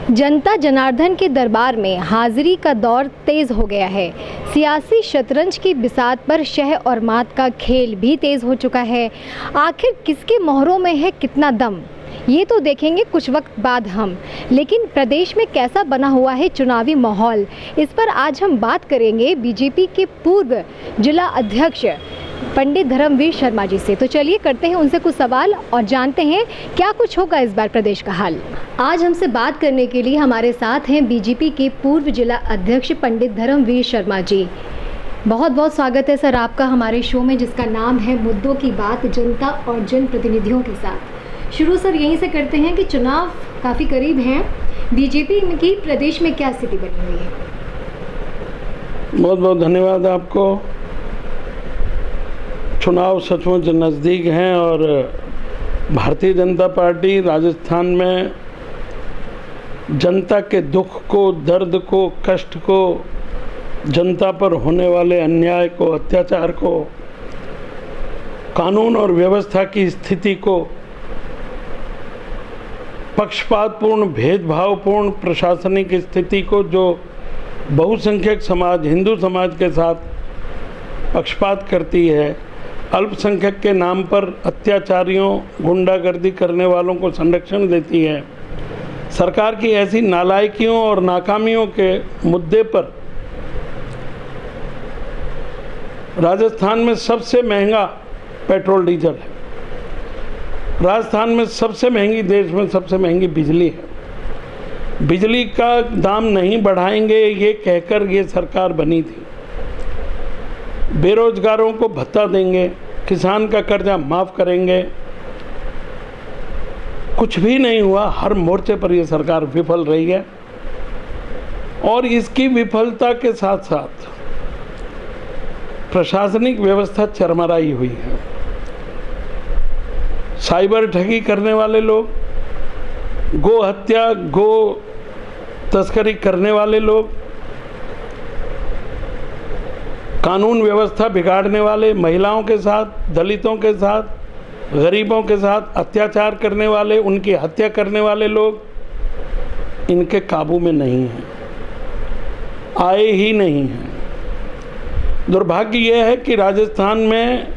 जनता जनार्दन के दरबार में हाजिरी का दौर तेज हो गया है। सियासी शतरंज की बिसात पर शह और मात का खेल भी तेज हो चुका है। आखिर किसके मोहरों में है कितना दम, ये तो देखेंगे कुछ वक्त बाद हम। लेकिन प्रदेश में कैसा बना हुआ है चुनावी माहौल, इस पर आज हम बात करेंगे बीजेपी के पूर्व जिला अध्यक्ष पंडित धर्मवीर शर्मा जी से। तो चलिए करते हैं उनसे कुछ सवाल और जानते हैं क्या कुछ होगा इस बार प्रदेश का हाल। आज हमसे बात करने के लिए हमारे साथ हैं बीजेपी के पूर्व जिला अध्यक्ष पंडित धर्मवीर शर्मा जी। बहुत बहुत स्वागत है सर आपका हमारे शो में, जिसका नाम है मुद्दों की बात, जनता और जनप्रतिनिधियों के साथ। शुरू सर यहीं से करते हैं कि चुनाव काफ़ी करीब हैं, बीजेपी की प्रदेश में क्या स्थिति बनी हुई है? बहुत बहुत धन्यवाद आपको। चुनाव सचमुच नज़दीक हैं और भारतीय जनता पार्टी राजस्थान में जनता के दुख को, दर्द को, कष्ट को, जनता पर होने वाले अन्याय को, अत्याचार को, कानून और व्यवस्था की स्थिति को, पक्षपातपूर्ण, भेदभावपूर्ण प्रशासनिक स्थिति को जो बहुसंख्यक समाज, हिंदू समाज के साथ पक्षपात करती है, अल्पसंख्यक के नाम पर अत्याचारियों, गुंडागर्दी करने वालों को संरक्षण देती है, सरकार की ऐसी नालायकियों और नाकामियों के मुद्दे पर राजस्थान में सबसे महंगा पेट्रोल डीजल है, राजस्थान में सबसे महंगी, देश में सबसे महंगी बिजली है। बिजली का दाम नहीं बढ़ाएंगे ये कहकर ये सरकार बनी थी। बेरोजगारों को भत्ता देंगे, किसान का कर्जा माफ़ करेंगे, कुछ भी नहीं हुआ। हर मोर्चे पर यह सरकार विफल रही है और इसकी विफलता के साथ साथ प्रशासनिक व्यवस्था चरमराई हुई है। साइबर ठगी करने वाले लोग, गो हत्या, गो तस्करी करने वाले लोग, कानून व्यवस्था बिगाड़ने वाले, महिलाओं के साथ, दलितों के साथ, गरीबों के साथ अत्याचार करने वाले, उनकी हत्या करने वाले लोग इनके काबू में नहीं हैं, आए ही नहीं हैं। दुर्भाग्य यह है कि राजस्थान में,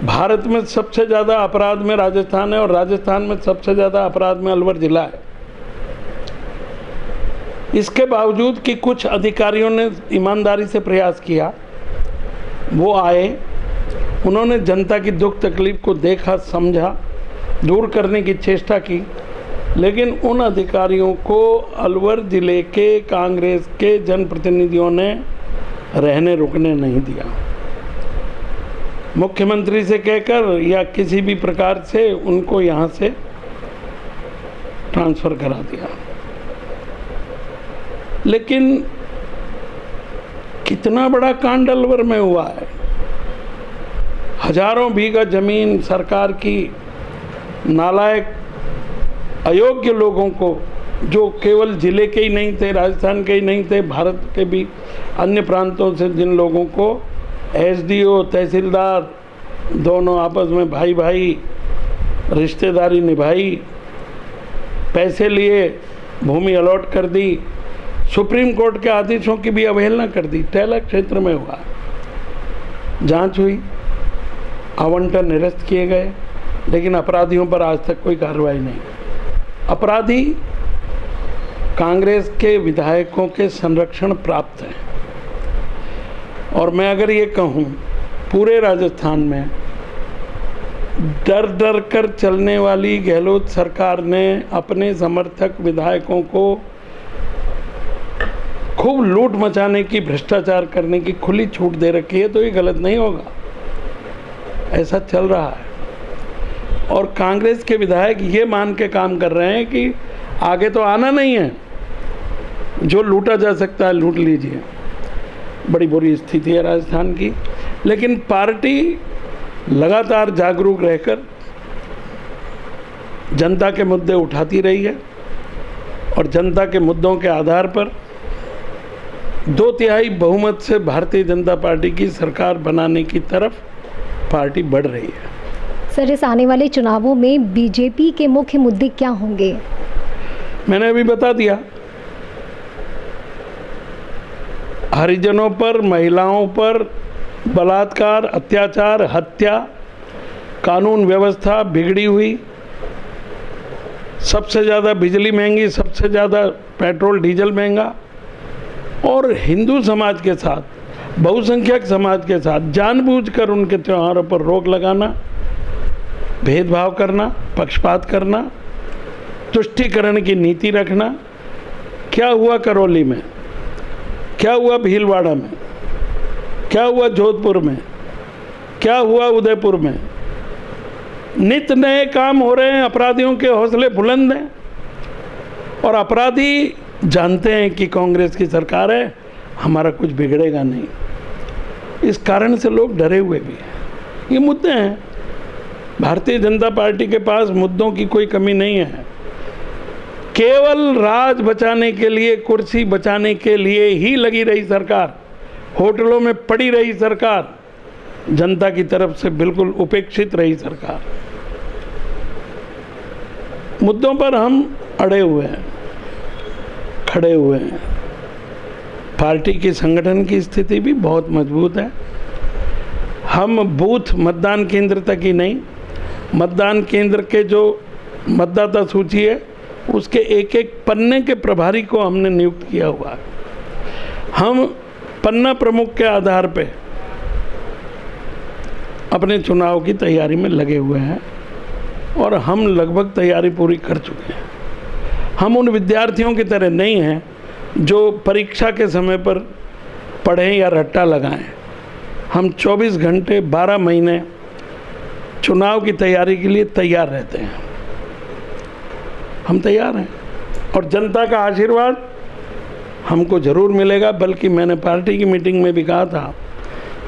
भारत में सबसे ज़्यादा अपराध में राजस्थान है और राजस्थान में सबसे ज़्यादा अपराध में अलवर जिला है। इसके बावजूद कि कुछ अधिकारियों ने ईमानदारी से प्रयास किया, वो आए, उन्होंने जनता की दुख तकलीफ को देखा, समझा, दूर करने की चेष्टा की, लेकिन उन अधिकारियों को अलवर जिले के कांग्रेस के जनप्रतिनिधियों ने रहने रुकने नहीं दिया। मुख्यमंत्री से कहकर या किसी भी प्रकार से उनको यहाँ से ट्रांसफ़र करा दिया। लेकिन कितना बड़ा कांड अलवर में हुआ है। हजारों बीघा जमीन सरकार की नालायक, अयोग्य लोगों को, जो केवल ज़िले के ही नहीं थे, राजस्थान के ही नहीं थे, भारत के भी अन्य प्रांतों से जिन लोगों को एसडीओ, तहसीलदार दोनों आपस में भाई भाई रिश्तेदारी निभाई, पैसे लिए, भूमि अलॉट कर दी, सुप्रीम कोर्ट के आदेशों की भी अवहेलना कर दी। टेला क्षेत्र में हुआ, जांच हुई, आवंटन निरस्त किए गए, लेकिन अपराधियों पर आज तक कोई कार्रवाई नहीं। अपराधी कांग्रेस के विधायकों के संरक्षण प्राप्त हैं। और मैं अगर ये कहूँ, पूरे राजस्थान में डर डर कर चलने वाली गहलोत सरकार ने अपने समर्थक विधायकों को खूब लूट मचाने की, भ्रष्टाचार करने की खुली छूट दे रखी है, तो ये गलत नहीं होगा। ऐसा चल रहा है और कांग्रेस के विधायक ये मान के काम कर रहे हैं कि आगे तो आना नहीं है, जो लूटा जा सकता है लूट लीजिए। बड़ी बुरी स्थिति है राजस्थान की, लेकिन पार्टी लगातार जागरूक रहकर जनता के मुद्दे उठाती रही है और जनता के मुद्दों के आधार पर 2/3 बहुमत से भारतीय जनता पार्टी की सरकार बनाने की तरफ पार्टी बढ़ रही है। सर, इस आने वाले चुनावों में बीजेपी के मुख्य मुद्दे क्या होंगे? मैंने अभी बता दिया, हरिजनों पर, महिलाओं पर बलात्कार, अत्याचार, हत्या, कानून व्यवस्था बिगड़ी हुई, सबसे ज़्यादा बिजली महंगी, सबसे ज़्यादा पेट्रोल डीजल महंगा, और हिंदू समाज के साथ, बहुसंख्यक समाज के साथ जानबूझकर उनके त्योहारों पर रोक लगाना, भेदभाव करना, पक्षपात करना, तुष्टीकरण की नीति रखना। क्या हुआ करौली में, क्या हुआ भीलवाड़ा में, क्या हुआ जोधपुर में, क्या हुआ उदयपुर में? नित नए काम हो रहे हैं, अपराधियों के हौसले बुलंद हैं, और अपराधी जानते हैं कि कांग्रेस की सरकार है, हमारा कुछ बिगड़ेगा नहीं। इस कारण से लोग डरे हुए भी हैं। ये मुद्दे हैं, भारतीय जनता पार्टी के पास मुद्दों की कोई कमी नहीं है। केवल राज बचाने के लिए, कुर्सी बचाने के लिए ही लगी रही सरकार, होटलों में पड़ी रही सरकार, जनता की तरफ से बिल्कुल उपेक्षित रही सरकार। मुद्दों पर हम अड़े हुए हैं, खड़े हुए हैं। पार्टी की संगठन की स्थिति भी बहुत मजबूत है। हम बूथ मतदान केंद्र तक ही नहीं, मतदान केंद्र के जो मतदाता सूची है उसके एक एक पन्ने के प्रभारी को हमने नियुक्त किया हुआ है। हम पन्ना प्रमुख के आधार पे अपने चुनाव की तैयारी में लगे हुए हैं, और हम लगभग तैयारी पूरी कर चुके हैं। हम उन विद्यार्थियों की तरह नहीं हैं जो परीक्षा के समय पर पढ़ें या रट्टा लगाएं। हम 24 घंटे 12 महीने चुनाव की तैयारी के लिए तैयार रहते हैं। हम तैयार हैं, और जनता का आशीर्वाद हमको ज़रूर मिलेगा। बल्कि मैंने पार्टी की मीटिंग में भी कहा था,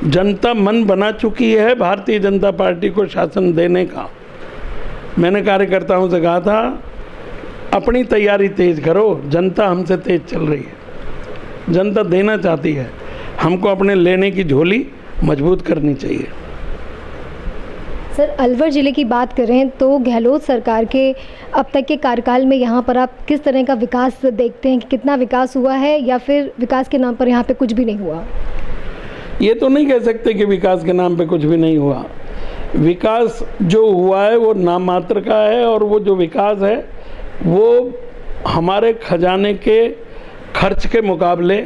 जनता मन बना चुकी है भारतीय जनता पार्टी को शासन देने का। मैंने कार्यकर्ताओं से कहा था, अपनी तैयारी तेज करो, जनता हमसे तेज चल रही है, जनता देना चाहती है, हमको अपने लेने की झोली मजबूत करनी चाहिए। सर, अलवर ज़िले की बात करें तो गहलोत सरकार के अब तक के कार्यकाल में यहाँ पर आप किस तरह का विकास देखते हैं कि कितना विकास हुआ है, या फिर विकास के नाम पर यहाँ पे कुछ भी नहीं हुआ? ये तो नहीं कह सकते कि विकास के नाम पे कुछ भी नहीं हुआ। विकास जो हुआ है वो नाम मात्र का है, और वो जो विकास है वो हमारे खजाने के खर्च के मुकाबले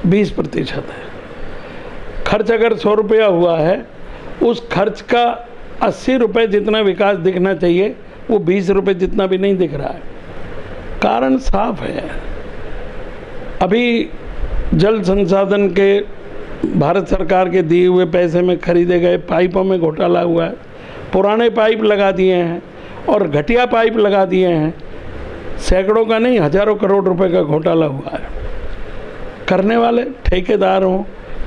20% है। खर्च अगर 100 रुपया हुआ है, उस खर्च का 80 रुपये जितना विकास दिखना चाहिए वो 20 रुपये जितना भी नहीं दिख रहा है। कारण साफ है, अभी जल संसाधन के भारत सरकार के दिए हुए पैसे में खरीदे गए पाइपों में घोटाला हुआ है। पुराने पाइप लगा दिए हैं और घटिया पाइप लगा दिए हैं। सैकड़ों का नहीं, हजारों करोड़ रुपए का घोटाला हुआ है। करने वाले ठेकेदार हों,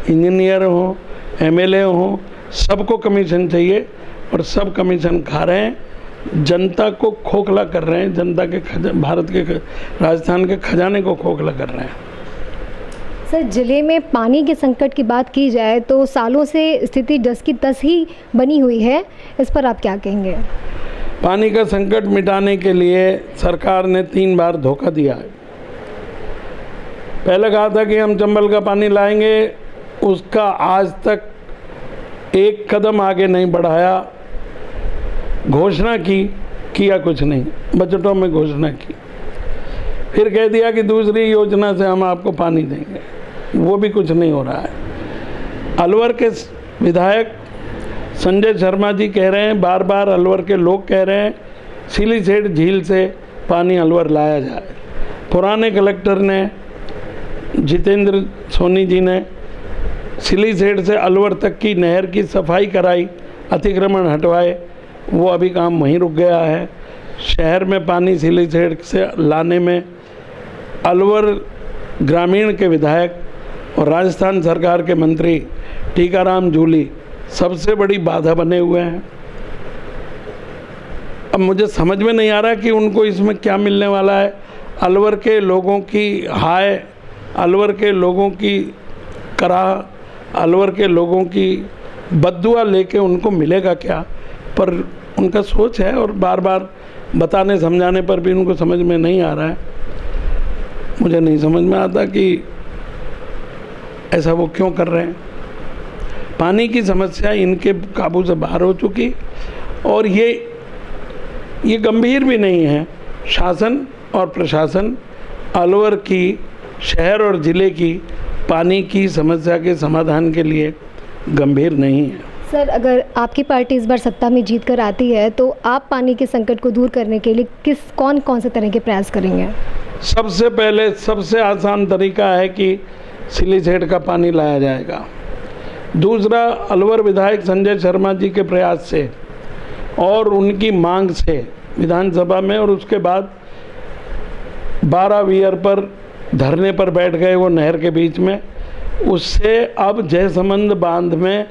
इंजीनियर हों, एमएलए हों, सबको कमीशन चाहिए, और सब कमीशन खा रहे हैं, जनता को खोखला कर रहे हैं, जनता के भारत के राजस्थान के खजाने को खोखला कर रहे हैं। सर, ज़िले में पानी के संकट की बात की जाए तो सालों से स्थिति जस की तस ही बनी हुई है, इस पर आप क्या कहेंगे? पानी का संकट मिटाने के लिए सरकार ने 3 बार धोखा दिया है। पहले कहा था कि हम चंबल का पानी लाएंगे, उसका आज तक एक कदम आगे नहीं बढ़ाया। घोषणा की, किया कुछ नहीं, बजटों में घोषणा की, फिर कह दिया कि दूसरी योजना से हम आपको पानी देंगे, वो भी कुछ नहीं हो रहा है। अलवर के विधायक संजय शर्मा जी कह रहे हैं, बार बार अलवर के लोग कह रहे हैं, सिलीसेठ झील से पानी अलवर लाया जाए। पुराने कलेक्टर ने, जितेंद्र सोनी जी ने सिलीसेठ से अलवर तक की नहर की सफाई कराई, अतिक्रमण हटवाए, वो अभी काम वहीं रुक गया है। शहर में पानी सिलीसेठ से लाने में अलवर ग्रामीण के विधायक और राजस्थान सरकार के मंत्री टीकाराम जूली सबसे बड़ी बाधा बने हुए हैं। अब मुझे समझ में नहीं आ रहा कि उनको इसमें क्या मिलने वाला है। अलवर के लोगों की हाय, अलवर के लोगों की कराह, अलवर के लोगों की बद्दुआ लेके उनको मिलेगा क्या? पर उनका सोच है, और बार बार बताने समझाने पर भी उनको समझ में नहीं आ रहा है। मुझे नहीं समझ में आता कि ऐसा वो क्यों कर रहे हैं। पानी की समस्या इनके काबू से बाहर हो चुकी और ये गंभीर भी नहीं है। शासन और प्रशासन अलवर की शहर और ज़िले की पानी की समस्या के समाधान के लिए गंभीर नहीं है। सर, अगर आपकी पार्टी इस बार सत्ता में जीत कर आती है तो आप पानी के संकट को दूर करने के लिए कौन से तरह के प्रयास करेंगे? सबसे पहले सबसे आसान तरीका है कि सिलीसेट का पानी लाया जाएगा। दूसरा, अलवर विधायक संजय शर्मा जी के प्रयास से और उनकी मांग से विधानसभा में, और उसके बाद 12 वीयर पर धरने पर बैठ गए वो नहर के बीच में, उससे अब जयसमंद बांध में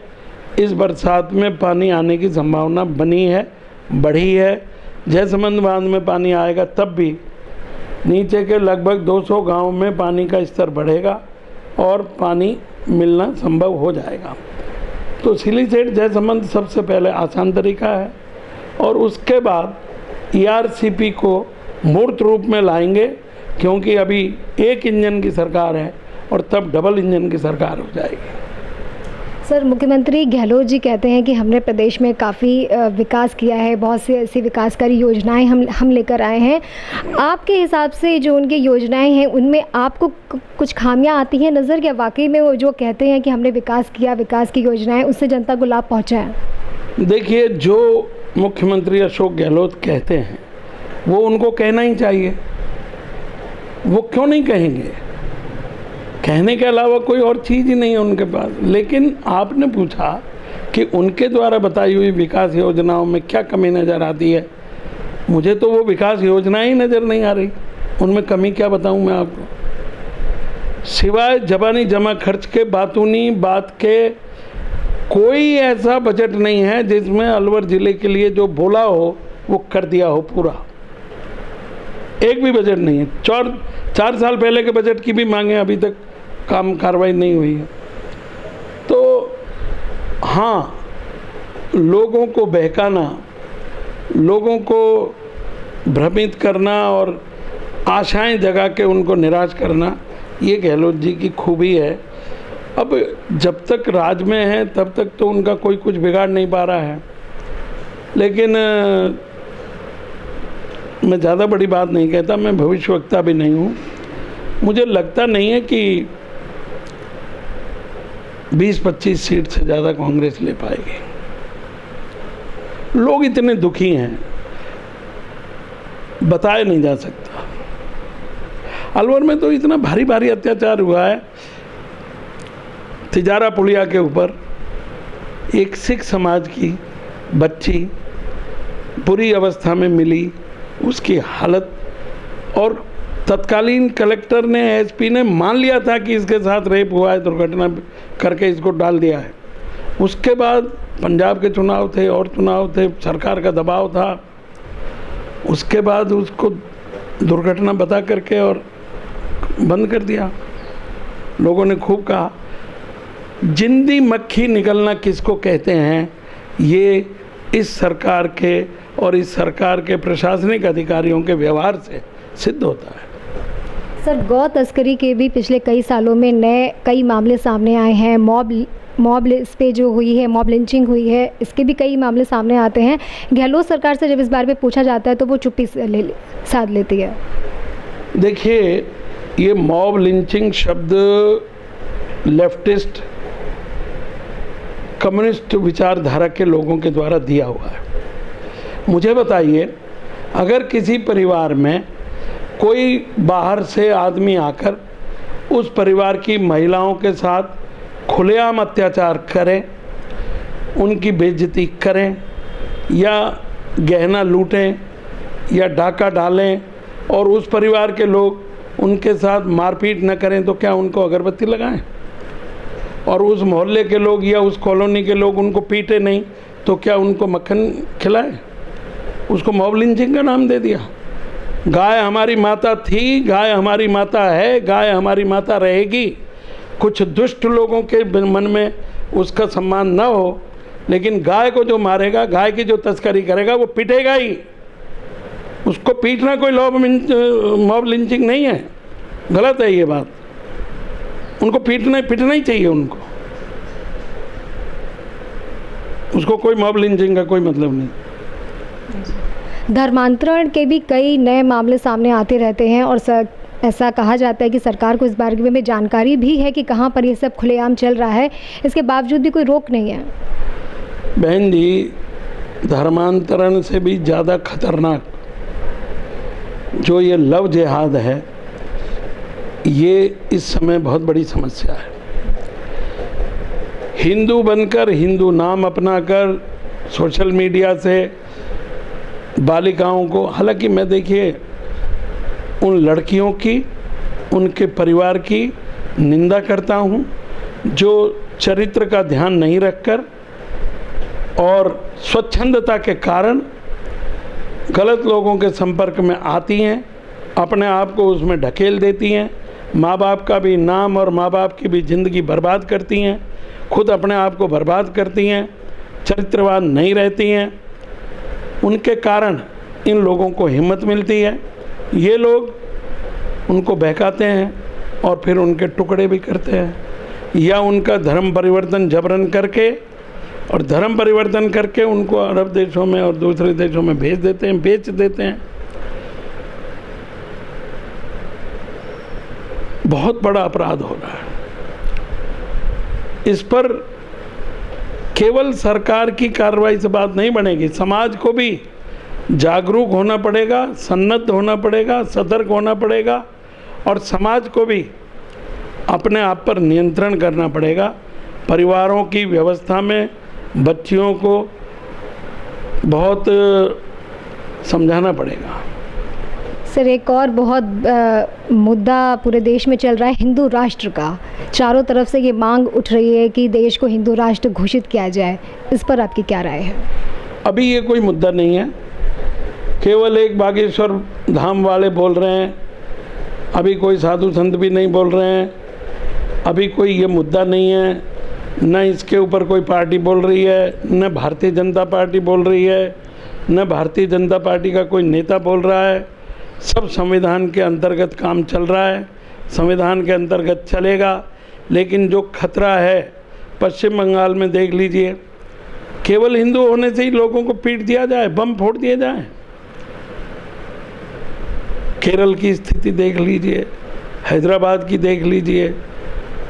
इस बरसात में पानी आने की संभावना बनी है, बढ़ी है। जयसमंद बांध में पानी आएगा तब भी नीचे के लगभग 200 गांव में पानी का स्तर बढ़ेगा और पानी मिलना संभव हो जाएगा। तो सिलीसेट जयसमंद सबसे पहले आसान तरीका है और उसके बाद ERCP को मूर्त रूप में लाएंगे, क्योंकि अभी एक इंजन की सरकार है और तब डबल इंजन की सरकार हो जाएगी। सर, मुख्यमंत्री गहलोत जी कहते हैं कि हमने प्रदेश में काफ़ी विकास किया है, बहुत सी ऐसी विकासकारी योजनाएं हम लेकर आए हैं। आपके हिसाब से जो उनकी योजनाएं हैं उनमें आपको कुछ खामियां आती हैं नज़र, या वाकई में वो जो कहते हैं कि हमने विकास किया, विकास की योजनाएं उससे जनता को लाभ पहुँचा है? देखिए, जो मुख्यमंत्री अशोक गहलोत कहते हैं वो उनको कहना ही चाहिए। वो क्यों नहीं कहेंगे? कहने के अलावा कोई और चीज़ ही नहीं है उनके पास। लेकिन आपने पूछा कि उनके द्वारा बताई हुई विकास योजनाओं में क्या कमी नज़र आती है। मुझे तो वो विकास योजनाएं ही नज़र नहीं आ रही, उनमें कमी क्या बताऊं मैं आपको। सिवाय ज़बानी जमा खर्च के, बातूनी बात के, कोई ऐसा बजट नहीं है जिसमें अलवर ज़िले के लिए जो बोला हो वो कर दिया हो पूरा। एक भी बजट नहीं है। 4 साल पहले के बजट की भी मांगे अभी तक कार्रवाई नहीं हुई है। तो हाँ, लोगों को बहकाना, लोगों को भ्रमित करना और आशाएं जगा के उनको निराश करना, ये गहलोत जी की खूबी है। अब जब तक राज में है तब तक तो उनका कोई कुछ बिगाड़ नहीं पा रहा है, लेकिन मैं ज़्यादा बड़ी बात नहीं कहता, मैं भविष्यवक्ता भी नहीं हूँ। मुझे लगता नहीं है कि 20-25 सीट से ज़्यादा कांग्रेस ले पाएगी। लोग इतने दुखी हैं, बताया नहीं जा सकता। अलवर में तो इतना भारी भारी अत्याचार हुआ है। तिजारा पुलिया के ऊपर एक सिख समाज की बच्ची बुरी अवस्था में मिली, उसकी हालत, और तत्कालीन कलेक्टर ने, एसपी ने मान लिया था कि इसके साथ रेप हुआ है, दुर्घटना करके इसको डाल दिया है। उसके बाद पंजाब के चुनाव थे और चुनाव थे, सरकार का दबाव था, उसके बाद उसको दुर्घटना बता करके और बंद कर दिया। लोगों ने खूब कहा। जिंदी मक्खी निकलना किसको कहते हैं, ये इस सरकार के और इस सरकार के प्रशासनिक अधिकारियों के व्यवहार से सिद्ध होता है। सर, गौ तस्करी के भी पिछले कई सालों में कई मामले सामने आए हैं। मॉब इस पे जो हुई है, मॉब लिंचिंग हुई है, इसके भी कई मामले सामने आते हैं। गहलोत सरकार से जब इस बारे में पूछा जाता है तो वो चुप्पी साध लेती है। देखिए, ये मॉब लिंचिंग शब्द लेफ्टिस्ट कम्युनिस्ट विचारधारा के लोगों के द्वारा दिया हुआ है। मुझे बताइए, अगर किसी परिवार में कोई बाहर से आदमी आकर उस परिवार की महिलाओं के साथ खुलेआम अत्याचार करें, उनकी बेइज्जती करें, या गहना लूटें या डाका डालें, और उस परिवार के लोग उनके साथ मारपीट न करें, तो क्या उनको अगरबत्ती लगाएं? और उस मोहल्ले के लोग या उस कॉलोनी के लोग उनको पीटे नहीं, तो क्या उनको मक्खन खिलाएं? उसको मॉब लिंचिंग का नाम दे दिया। गाय हमारी माता थी, गाय हमारी माता है, गाय हमारी माता रहेगी। कुछ दुष्ट लोगों के मन में उसका सम्मान न हो, लेकिन गाय को जो मारेगा, गाय की जो तस्करी करेगा, वो पिटेगा ही। उसको पीटना कोई मॉब लिंचिंग नहीं है, गलत है ये बात। उनको पीटना ही चाहिए उनको, उसको कोई मॉब लिंचिंग का कोई मतलब नहीं। धर्मांतरण के भी कई नए मामले सामने आते रहते हैं और ऐसा कहा जाता है कि सरकार को इस बारे में जानकारी भी है कि कहाँ पर ये सब खुलेआम चल रहा है, इसके बावजूद भी कोई रोक नहीं है। बहन जी, धर्मांतरण से भी ज़्यादा खतरनाक जो ये लव जिहाद है, ये इस समय बहुत बड़ी समस्या है। हिंदू बनकर, हिंदू नाम अपनाकर सोशल मीडिया से बालिकाओं को, हालांकि मैं देखिए उन लड़कियों की, उनके परिवार की निंदा करता हूँ जो चरित्र का ध्यान नहीं रखकर और स्वच्छंदता के कारण गलत लोगों के संपर्क में आती हैं, अपने आप को उसमें ढकेल देती हैं, माँ बाप का भी नाम और माँ बाप की भी ज़िंदगी बर्बाद करती हैं, खुद अपने आप को बर्बाद करती हैं, चरित्रवान नहीं रहती हैं। उनके कारण इन लोगों को हिम्मत मिलती है, ये लोग उनको बहकाते हैं और फिर उनके टुकड़े भी करते हैं, या उनका धर्म परिवर्तन जबरन करके और धर्म परिवर्तन करके उनको अरब देशों में और दूसरे देशों में भेज देते हैं, बेच देते हैं। बहुत बड़ा अपराध हो रहा है। इस पर केवल सरकार की कार्रवाई से बात नहीं बनेगी, समाज को भी जागरूक होना पड़ेगा, सन्नद्ध होना पड़ेगा, सतर्क होना पड़ेगा और समाज को भी अपने आप पर नियंत्रण करना पड़ेगा। परिवारों की व्यवस्था में बच्चियों को बहुत समझाना पड़ेगा। सर, एक और बहुत मुद्दा पूरे देश में चल रहा है हिंदू राष्ट्र का। चारों तरफ से ये मांग उठ रही है कि देश को हिंदू राष्ट्र घोषित किया जाए, इस पर आपकी क्या राय है? अभी ये कोई मुद्दा नहीं है, केवल एक बागेश्वर धाम वाले बोल रहे हैं, अभी कोई साधु संत भी नहीं बोल रहे हैं, अभी कोई ये मुद्दा नहीं है, न इसके ऊपर कोई पार्टी बोल रही है, न भारतीय जनता पार्टी बोल रही है, न भारतीय जनता पार्टी का कोई नेता बोल रहा है। सब संविधान के अंतर्गत काम चल रहा है, संविधान के अंतर्गत चलेगा। लेकिन जो खतरा है पश्चिम बंगाल में देख लीजिए, केवल हिंदू होने से ही लोगों को पीट दिया जाए, बम फोड़ दिए जाए। केरल की स्थिति देख लीजिए, हैदराबाद की देख लीजिए,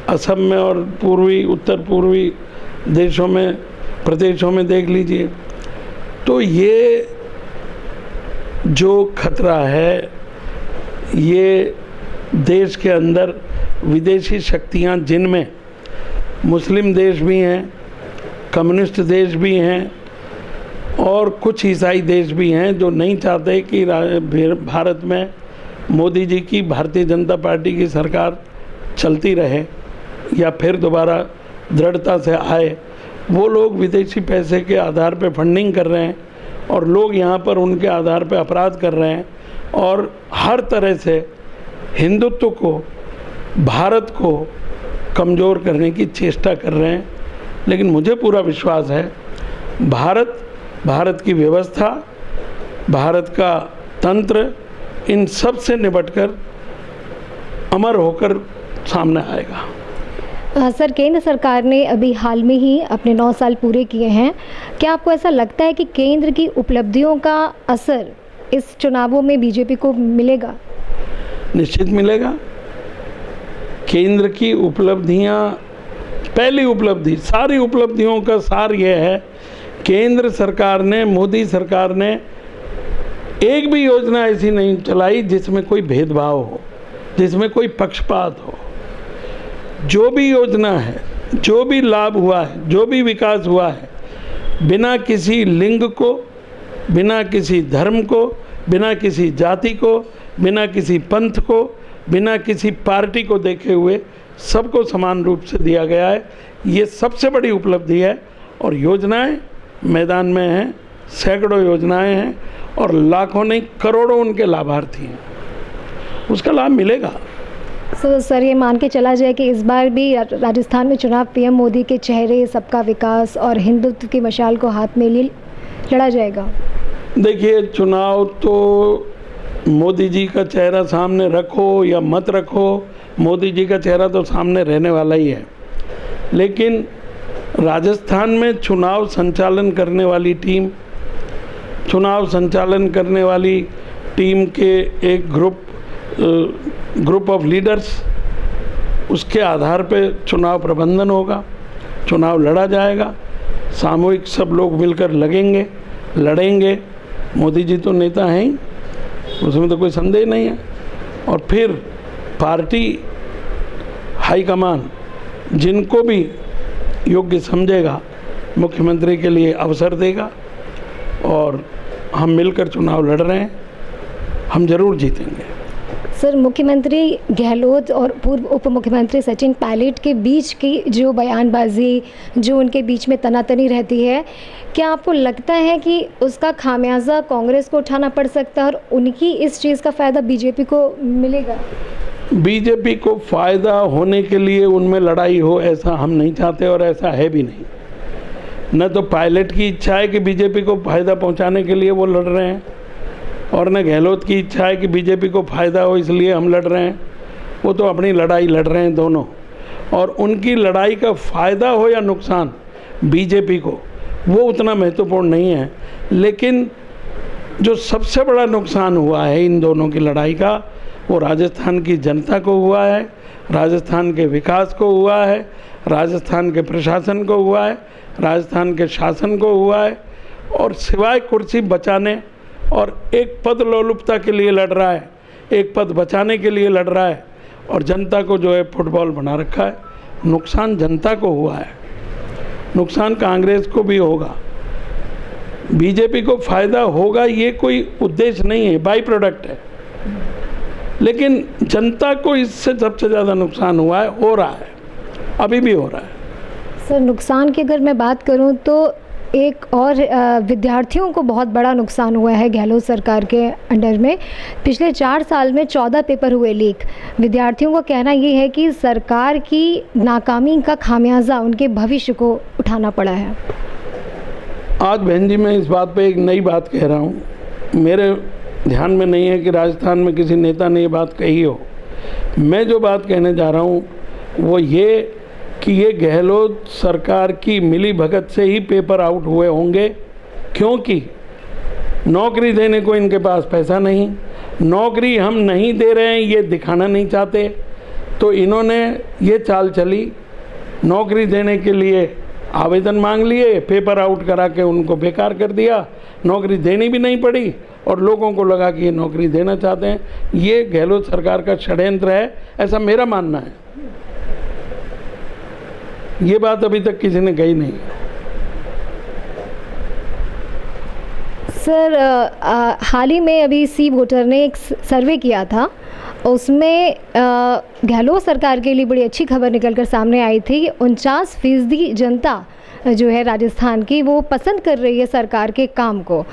असम में और पूर्वी उत्तर पूर्वी देशों में, प्रदेशों में देख लीजिए। तो ये जो खतरा है, ये देश के अंदर विदेशी शक्तियाँ, जिनमें मुस्लिम देश भी हैं, कम्युनिस्ट देश भी हैं और कुछ ईसाई देश भी हैं, जो नहीं चाहते कि भारत में मोदी जी की भारतीय जनता पार्टी की सरकार चलती रहे या फिर दोबारा दृढ़ता से आए। वो लोग विदेशी पैसे के आधार पर फंडिंग कर रहे हैं और लोग यहाँ पर उनके आधार पर अपराध कर रहे हैं और हर तरह से हिंदुत्व को, भारत को कमज़ोर करने की चेष्टा कर रहे हैं। लेकिन मुझे पूरा विश्वास है भारत की व्यवस्था, भारत का तंत्र इन सब से निपटकर अमर होकर सामने आएगा। सर, केंद्र सरकार ने अभी हाल में ही अपने 9 साल पूरे किए हैं। क्या आपको ऐसा लगता है कि केंद्र की उपलब्धियों का असर इस चुनावों में बीजेपी को मिलेगा? निश्चित मिलेगा। केंद्र की उपलब्धियां, पहली उपलब्धि, सारी उपलब्धियों का सार यह है, केंद्र सरकार ने, मोदी सरकार ने एक भी योजना ऐसी नहीं चलाई जिसमें कोई भेदभाव हो, जिसमें कोई पक्षपात हो। जो भी योजना है, जो भी लाभ हुआ है, जो भी विकास हुआ है, बिना किसी लिंग को, बिना किसी धर्म को, बिना किसी जाति को, बिना किसी पंथ को, बिना किसी पार्टी को देखे हुए सबको समान रूप से दिया गया है। ये सबसे बड़ी उपलब्धि है और योजनाएं मैदान में हैं, सैकड़ों योजनाएं हैं और लाखों नहीं करोड़ों उनके लाभार्थी हैं, उसका लाभ मिलेगा। सर, ये मान के चला जाए कि इस बार भी राजस्थान में चुनाव पीएम मोदी के चेहरे, सबका विकास और हिंदुत्व की मशाल को हाथ में लिए लड़ा जाएगा? देखिए, चुनाव तो मोदी जी का चेहरा सामने रखो या मत रखो, मोदी जी का चेहरा तो सामने रहने वाला ही है। लेकिन राजस्थान में चुनाव संचालन करने वाली टीम के एक ग्रुप ऑफ लीडर्स, उसके आधार पे चुनाव प्रबंधन होगा, चुनाव लड़ा जाएगा, सामूहिक सब लोग मिलकर लड़ेंगे। मोदी जी तो नेता हैं ही, उसमें तो कोई संदेह नहीं है। और फिर पार्टी हाईकमान जिनको भी योग्य समझेगा मुख्यमंत्री के लिए अवसर देगा, और हम मिलकर चुनाव लड़ रहे हैं, हम जरूर जीतेंगे। सर, मुख्यमंत्री गहलोत और पूर्व उप मुख्यमंत्री सचिन पायलट के बीच की जो बयानबाजी, जो उनके बीच में तनातनी रहती है, क्या आपको लगता है कि उसका खामियाजा कांग्रेस को उठाना पड़ सकता है और उनकी इस चीज़ का फ़ायदा बीजेपी को मिलेगा? बीजेपी को फ़ायदा होने के लिए उनमें लड़ाई हो, ऐसा हम नहीं चाहते और ऐसा है भी नहीं। न तो पायलट की इच्छा है कि बीजेपी को फ़ायदा पहुंचाने के लिए वो लड़ रहे हैं, और न गहलोत की इच्छा है कि बीजेपी को फ़ायदा हो इसलिए हम लड़ रहे हैं। वो तो अपनी लड़ाई लड़ रहे हैं दोनों, और उनकी लड़ाई का फ़ायदा हो या नुकसान बीजेपी को, वो उतना महत्वपूर्ण नहीं है। लेकिन जो सबसे बड़ा नुकसान हुआ है इन दोनों की लड़ाई का, वो राजस्थान की जनता को हुआ है, राजस्थान के विकास को हुआ है, राजस्थान के प्रशासन को हुआ है, राजस्थान के शासन को हुआ है। और सिवाय कुर्सी बचाने और एक पद लोलुपता के लिए लड़ रहा है, एक पद बचाने के लिए लड़ रहा है, और जनता को जो है फुटबॉल बना रखा है। नुकसान जनता को हुआ है, नुकसान कांग्रेस को भी होगा, बीजेपी को फ़ायदा होगा, ये कोई उद्देश्य नहीं है, बाई प्रोडक्ट है। लेकिन जनता को इससे सबसे ज़्यादा नुकसान हुआ है, हो रहा है, अभी भी हो रहा है। सर, नुकसान की अगर मैं बात करूं तो एक और विद्यार्थियों को बहुत बड़ा नुकसान हुआ है गहलोत सरकार के अंडर में। पिछले 4 साल में 14 पेपर हुए लीक। विद्यार्थियों का कहना ये है कि सरकार की नाकामी का खामियाजा उनके भविष्य को उठाना पड़ा है। आज बहन जी मैं इस बात पे एक नई बात कह रहा हूँ, मेरे ध्यान में नहीं है कि राजस्थान में किसी नेता ने ये बात कही हो। मैं जो बात कहने जा रहा हूँ वो ये कि ये गहलोत सरकार की मिली भगत से ही पेपर आउट हुए होंगे, क्योंकि नौकरी देने को इनके पास पैसा नहीं, नौकरी हम नहीं दे रहे हैं ये दिखाना नहीं चाहते, तो इन्होंने ये चाल चली, नौकरी देने के लिए आवेदन मांग लिए, पेपर आउट करा के उनको बेकार कर दिया, नौकरी देनी भी नहीं पड़ी, और लोगों को लगा कि ये नौकरी देना चाहते हैं। ये गहलोत सरकार का षड्यंत्र है, ऐसा मेरा मानना है। ये बात अभी तक किसी ने कही नहीं। सर, हाल ही में अभी सी वोटर ने एक सर्वे किया था, उसमें गहलोत सरकार के लिए बड़ी अच्छी खबर निकलकर सामने आई थी। 49% जनता जो है राजस्थान की, वो पसंद कर रही है सरकार के काम को।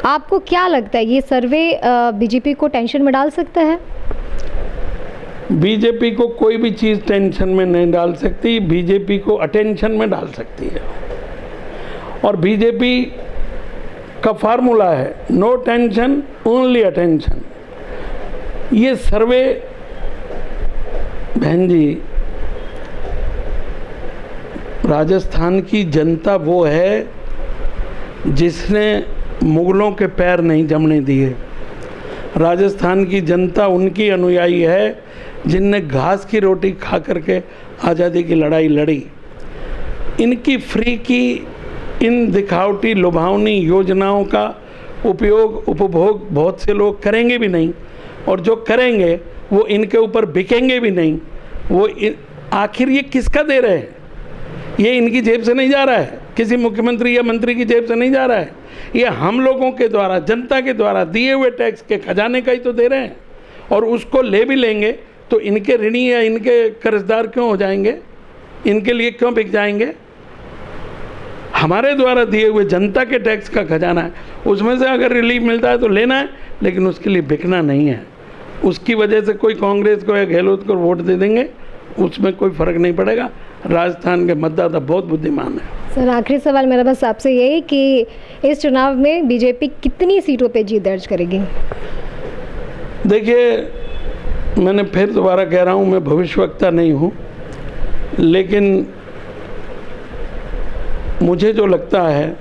आपको क्या लगता है, ये सर्वे बीजेपी को टेंशन में डाल सकता है? बीजेपी को कोई भी चीज़ टेंशन में नहीं डाल सकती, बीजेपी को अटेंशन में डाल सकती है। और बीजेपी का फार्मूला है नो टेंशन ओनली अटेंशन। ये सर्वे बहन जी, राजस्थान की जनता वो है जिसने मुगलों के पैर नहीं जमने दिए। राजस्थान की जनता उनकी अनुयायी है जिनने घास की रोटी खा करके आज़ादी की लड़ाई लड़ी। इनकी फ्री की इन दिखावटी लुभावनी योजनाओं का उपभोग बहुत से लोग करेंगे भी नहीं, और जो करेंगे वो इनके ऊपर बिकेंगे भी नहीं। वो आखिर ये किसका दे रहे हैं? ये इनकी जेब से नहीं जा रहा है, किसी मुख्यमंत्री या मंत्री की जेब से नहीं जा रहा है, ये हम लोगों के द्वारा, जनता के द्वारा दिए हुए टैक्स के खजाने का ही तो दे रहे हैं। और उसको ले भी लेंगे तो इनके ऋणी या इनके कर्जदार क्यों हो जाएंगे, इनके लिए क्यों बिक जाएंगे? हमारे द्वारा दिए हुए जनता के टैक्स का खजाना है, उसमें से अगर रिलीफ मिलता है तो लेना है, लेकिन उसके लिए बिकना नहीं है। उसकी वजह से कोई कांग्रेस को या गहलोत को वोट दे देंगे, उसमें कोई फ़र्क नहीं पड़ेगा। राजस्थान के मतदाता बहुत बुद्धिमान है। सर, आखिरी सवाल मेरा बस आपसे यही कि इस चुनाव में बीजेपी कितनी सीटों पे जीत दर्ज करेगी? देखिए, मैंने फिर दोबारा कह रहा हूँ, मैं भविष्यवक्ता नहीं हूँ, लेकिन मुझे जो लगता है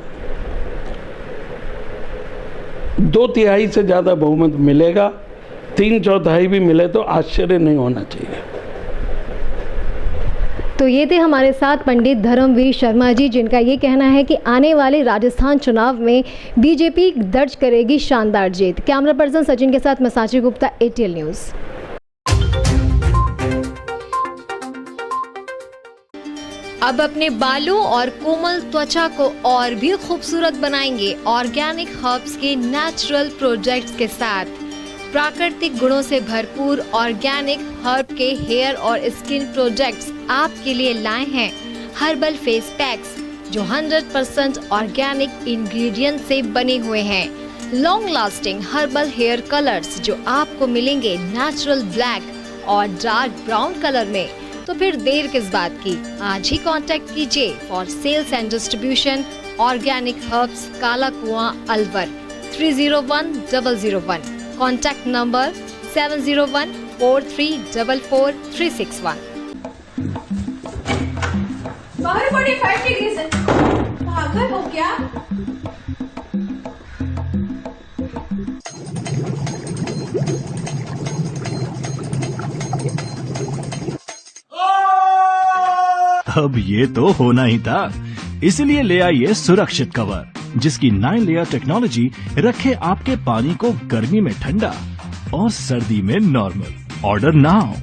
2/3 से ज़्यादा बहुमत मिलेगा, 3/4 भी मिले तो आश्चर्य नहीं होना चाहिए। तो ये थे हमारे साथ पंडित धर्मवीर शर्मा जी, जिनका ये कहना है कि आने वाले राजस्थान चुनाव में बीजेपी दर्ज करेगी शानदार जीत। कैमरा पर्सन सचिन के साथ मैं साक्षी गुप्ता, ATL न्यूज़। अब अपने बालों और कोमल त्वचा को और भी खूबसूरत बनाएंगे ऑर्गेनिक हर्ब्स के नेचुरल प्रोडक्ट्स के साथ। प्राकृतिक गुणों से भरपूर ऑर्गेनिक हर्ब के हेयर और स्किन प्रोडक्ट्स आपके लिए लाए हैं हर्बल फेस पैक्स, जो 100% ऑर्गेनिक इंग्रेडिएंट से बने हुए हैं। Long lasting herbal hair colours जो आपको मिलेंगे नेचुरल ब्लैक और डार्क ब्राउन कलर में। तो फिर देर किस बात की, आज ही कांटेक्ट कीजिए for sales and distribution organic herbs, Kala Kuan, Alwar 301001। Contact number 7014344361। 45 degree है, पागल हो क्या? अब ये तो होना ही था, इसलिए ले आइए सुरक्षित कवर, जिसकी 9 लेयर टेक्नोलॉजी रखे आपके पानी को गर्मी में ठंडा और सर्दी में नॉर्मल। Order now.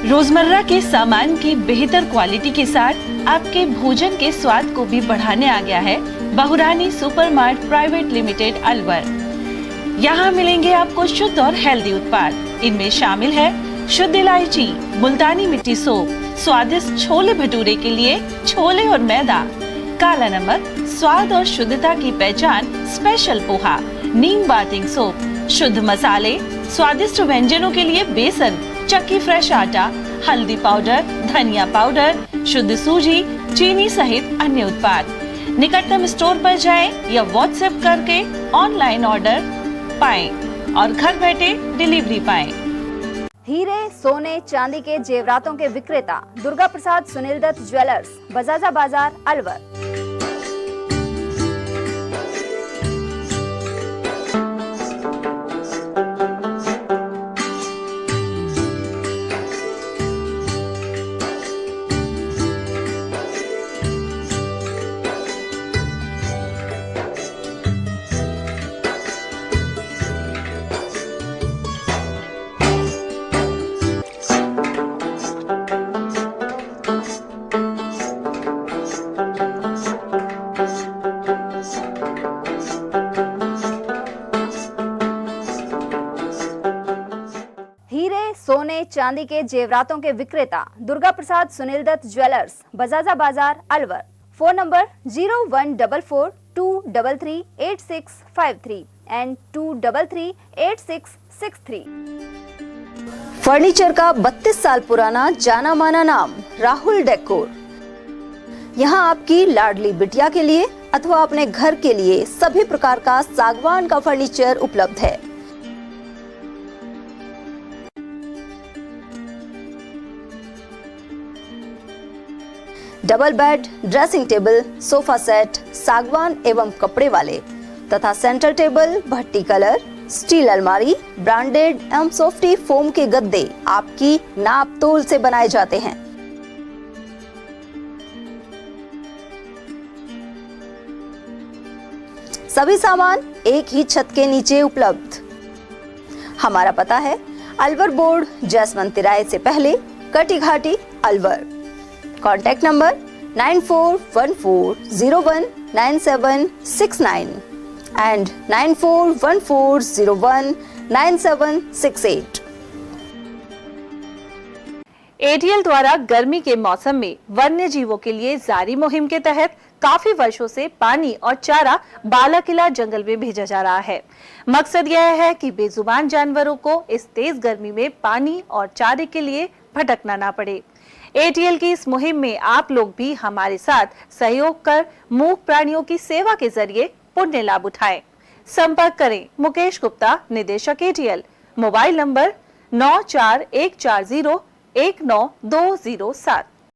रोजमर्रा के सामान की बेहतर क्वालिटी के साथ आपके भोजन के स्वाद को भी बढ़ाने आ गया है बहुरानी सुपरमार्ट प्राइवेट लिमिटेड अलवर। यहाँ मिलेंगे आपको शुद्ध और हेल्दी उत्पाद। इनमें शामिल है शुद्ध इलायची, मुल्तानी मिट्टी सोप, स्वादिष्ट छोले भटूरे के लिए छोले और मैदा, काला नमक, स्वाद और शुद्धता की पहचान स्पेशल पोहा, नीम बाथिंग सोप, शुद्ध मसाले, स्वादिष्ट व्यंजनों के लिए बेसन, चक्की फ्रेश आटा, हल्दी पाउडर, धनिया पाउडर, शुद्ध सूजी, चीनी सहित अन्य उत्पाद। निकटतम स्टोर पर जाएं या व्हाट्सएप करके ऑनलाइन ऑर्डर पाएं और घर बैठे डिलीवरी पाएं। हीरे, सोने, चांदी के जेवरातों के विक्रेता दुर्गा प्रसाद सुनील दत्त ज्वेलर्स, बजाजा बाजार, अलवर। सोने चांदी के जेवरातों के विक्रेता दुर्गा प्रसाद सुनील दत्त ज्वेलर्स, बजाजा बाजार, Alwar. Phone number 0144233863 and 2338663। Furniture का 32 साल पुराना जाना माना नाम राहुल डेकोर। यहाँ आपकी लाडली बिटिया के लिए अथवा अपने घर के लिए सभी प्रकार का सागवान का फर्नीचर उपलब्ध है। Double bed, dressing table, sofa set, सागवान एवं कपड़े वाले तथा सेंटर टेबल, भट्टी कलर, स्टील अलमारी, ब्रांडेड एवं सॉफ्टी फोम के गद्दे आपकी नाप तोल से बनाए जाते हैं। सभी सामान एक ही छत के नीचे उपलब्ध। हमारा पता है अलवर बोर्ड, जैसवंत तिराहे से पहले, कटी घाटी, Alwar. Contact number 9414019769 and 9414019768। ATL द्वारा गर्मी के मौसम में वन्य जीवों के लिए जारी मुहिम के तहत काफी वर्षों से पानी और चारा बालाकिला जंगल में भेजा जा रहा है। मकसद यह है कि बेजुबान जानवरों को इस तेज गर्मी में पानी और चारे के लिए भटकना ना पड़े। ATL की इस मुहिम में आप लोग भी हमारे साथ सहयोग कर मूक प्राणियों की सेवा के जरिए पुण्य लाभ उठाएं। संपर्क करें मुकेश गुप्ता, निदेशक ATL, मोबाइल नंबर 9414019207।